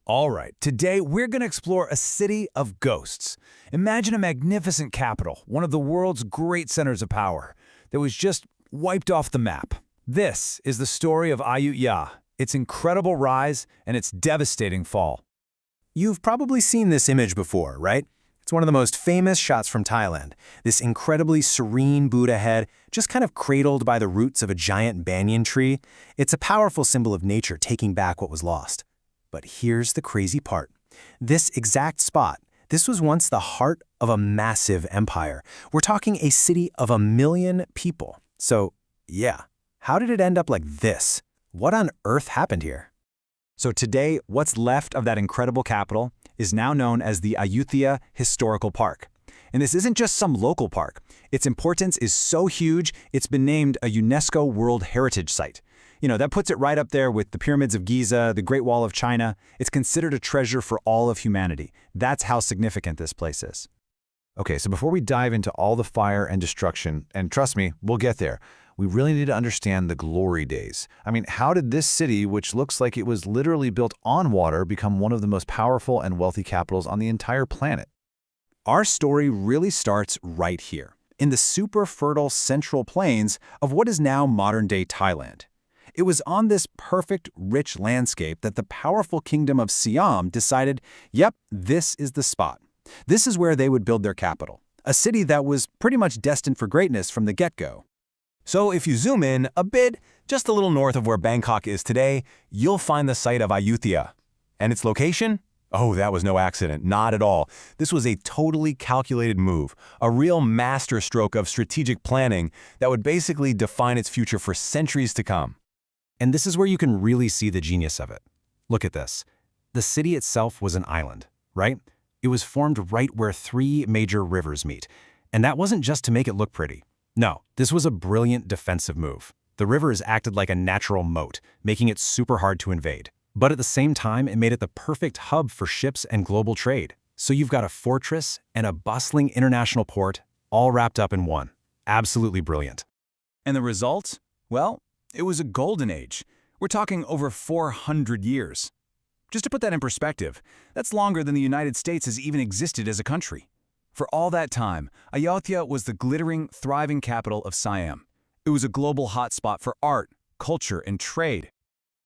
All right, today we're going to explore a city of ghosts. Imagine a magnificent capital, one of the world's great centers of power, that was just wiped off the map. This is the story of Ayutthaya, its incredible rise and its devastating fall. You've probably seen this image before, right? It's one of the most famous shots from Thailand. This incredibly serene Buddha head, just kind of cradled by the roots of a giant banyan tree. It's a powerful symbol of nature taking back what was lost. But here's the crazy part. This exact spot, this was once the heart of a massive empire. We're talking a city of 1 million people. So, yeah, how did it end up like this? What on earth happened here? So today, what's left of that incredible capital is now known as the Ayutthaya Historical Park. And this isn't just some local park. Its importance is so huge, it's been named a UNESCO World Heritage Site. That puts it right up there with the pyramids of Giza, the Great Wall of China. It's considered a treasure for all of humanity. That's how significant this place is. Okay, so before we dive into all the fire and destruction, and trust me, we'll get there, we really need to understand the glory days. I mean, how did this city, which looks like it was literally built on water, become one of the most powerful and wealthy capitals on the entire planet? Our story really starts right here, in the super fertile central plains of what is now modern-day Thailand. It was on this perfect, rich landscape that the powerful kingdom of Siam decided, yep, this is the spot. This is where they would build their capital, a city that was pretty much destined for greatness from the get-go. So if you zoom in a bit, just a little north of where Bangkok is today, you'll find the site of Ayutthaya. And its location? Oh, that was no accident, not at all. This was a totally calculated move, a real masterstroke of strategic planning that would basically define its future for centuries to come. And this is where you can really see the genius of it. Look at this. The city itself was an island, right? It was formed right where 3 major rivers meet. And that wasn't just to make it look pretty. No, this was a brilliant defensive move. The rivers acted like a natural moat, making it super hard to invade. But at the same time, it made it the perfect hub for ships and global trade. So you've got a fortress and a bustling international port all wrapped up in one. Absolutely brilliant. And the result? Well, it was a golden age. We're talking over 400 years. Just to put that in perspective, that's longer than the United States has even existed as a country. For all that time, Ayutthaya was the glittering, thriving capital of Siam. It was a global hotspot for art, culture, and trade.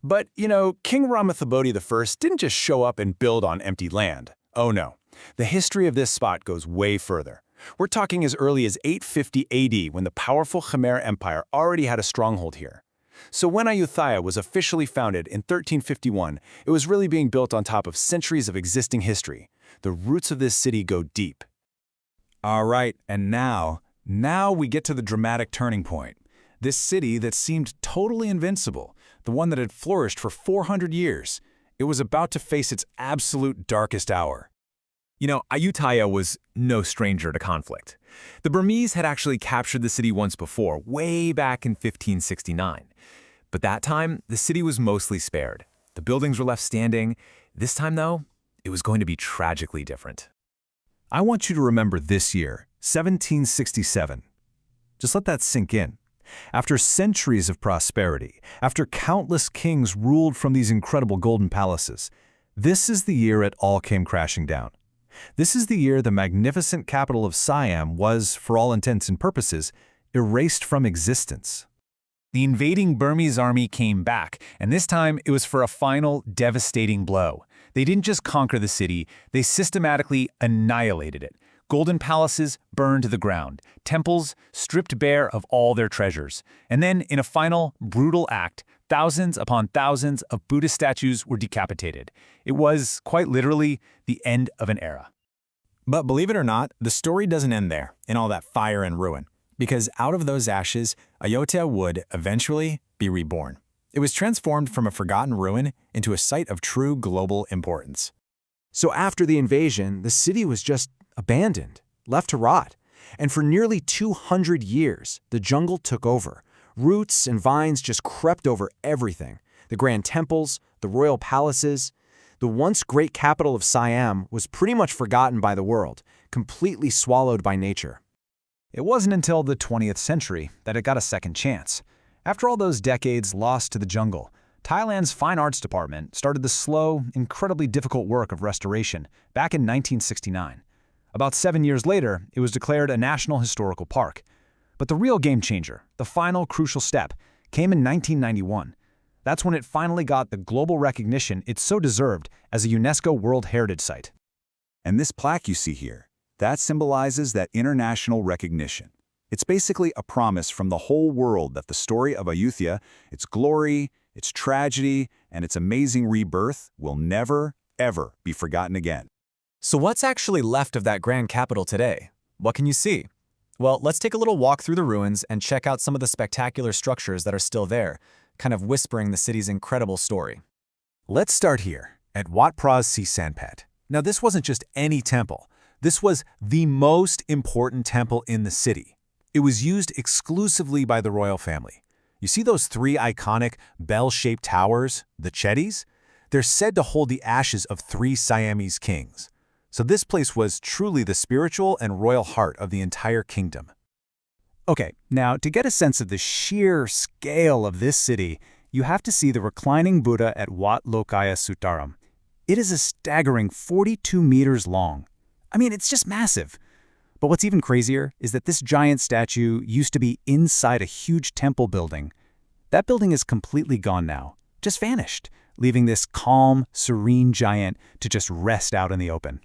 But, King Ramathibodi I didn't just show up and build on empty land. Oh no. The history of this spot goes way further. We're talking as early as 850 AD when the powerful Khmer Empire already had a stronghold here. So when Ayutthaya was officially founded in 1351, it was really being built on top of centuries of existing history. The roots of this city go deep. All right, and now we get to the dramatic turning point. This city that seemed totally invincible, the one that had flourished for 400 years, it was about to face its absolute darkest hour. Ayutthaya was no stranger to conflict. The Burmese had actually captured the city once before, way back in 1569. But that time, the city was mostly spared. The buildings were left standing. This time, though, it was going to be tragically different. I want you to remember this year, 1767. Just let that sink in. After centuries of prosperity, after countless kings ruled from these incredible golden palaces, this is the year it all came crashing down. This is the year the magnificent capital of Siam was, for all intents and purposes, erased from existence. The invading Burmese army came back, and this time it was for a final, devastating blow. They didn't just conquer the city, they systematically annihilated it. Golden palaces burned to the ground, temples stripped bare of all their treasures. And then, in a final, brutal act, thousands upon thousands of Buddhist statues were decapitated. It was, quite literally, the end of an era. But believe it or not, the story doesn't end there, in all that fire and ruin. Because out of those ashes, Ayutthaya would eventually be reborn. It was transformed from a forgotten ruin into a site of true global importance. So after the invasion, the city was just abandoned, left to rot. And for nearly 200 years, the jungle took over. Roots and vines just crept over everything. The grand temples, the royal palaces. The once great capital of Siam was pretty much forgotten by the world, completely swallowed by nature. It wasn't until the 20th century that it got a second chance. After all those decades lost to the jungle, Thailand's Fine Arts Department started the slow, incredibly difficult work of restoration back in 1969. About 7 years later, it was declared a National Historical Park. But the real game changer, the final crucial step, came in 1991. That's when it finally got the global recognition it so deserved as a UNESCO World Heritage Site. And this plaque you see here, that symbolizes that international recognition. It's basically a promise from the whole world that the story of Ayutthaya, its glory, its tragedy, and its amazing rebirth will never, ever be forgotten again. So what's actually left of that grand capital today? What can you see? Well, let's take a little walk through the ruins and check out some of the spectacular structures that are still there, kind of whispering the city's incredible story. Let's start here, at Wat Phra's Si Sanpat. Now, this wasn't just any temple. This was the most important temple in the city. It was used exclusively by the royal family. You see those 3 iconic bell-shaped towers, the Chetis? They're said to hold the ashes of 3 Siamese kings. So this place was truly the spiritual and royal heart of the entire kingdom. Okay, now to get a sense of the sheer scale of this city, you have to see the reclining Buddha at Wat Lokaya Suttaram. It is a staggering 42 meters long. I mean, it's just massive. But what's even crazier is that this giant statue used to be inside a huge temple building. That building is completely gone now, just vanished, leaving this calm, serene giant to just rest out in the open.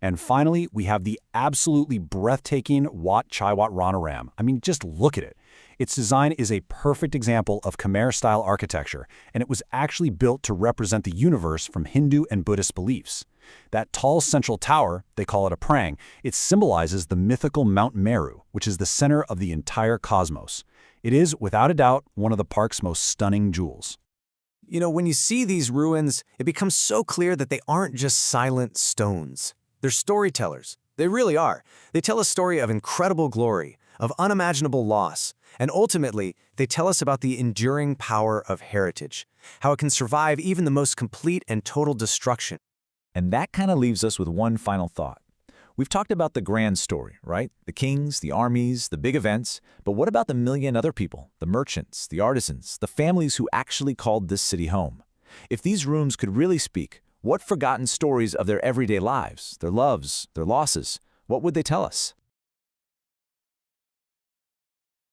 And finally, we have the absolutely breathtaking Wat Chaiwat Ranaram. I mean, just look at it. Its design is a perfect example of Khmer-style architecture, and it was actually built to represent the universe from Hindu and Buddhist beliefs. That tall central tower, they call it a prang, it symbolizes the mythical Mount Meru, which is the center of the entire cosmos. It is, without a doubt, one of the park's most stunning jewels. You know, when you see these ruins, it becomes so clear that they aren't just silent stones. They're storytellers. They really are. They tell a story of incredible glory, of unimaginable loss, and ultimately, they tell us about the enduring power of heritage, how it can survive even the most complete and total destruction. And that kind of leaves us with one final thought. We've talked about the grand story, right? The kings, the armies, the big events, but what about the million other people, the merchants, the artisans, the families who actually called this city home? If these rooms could really speak, what forgotten stories of their everyday lives, their loves, their losses, what would they tell us?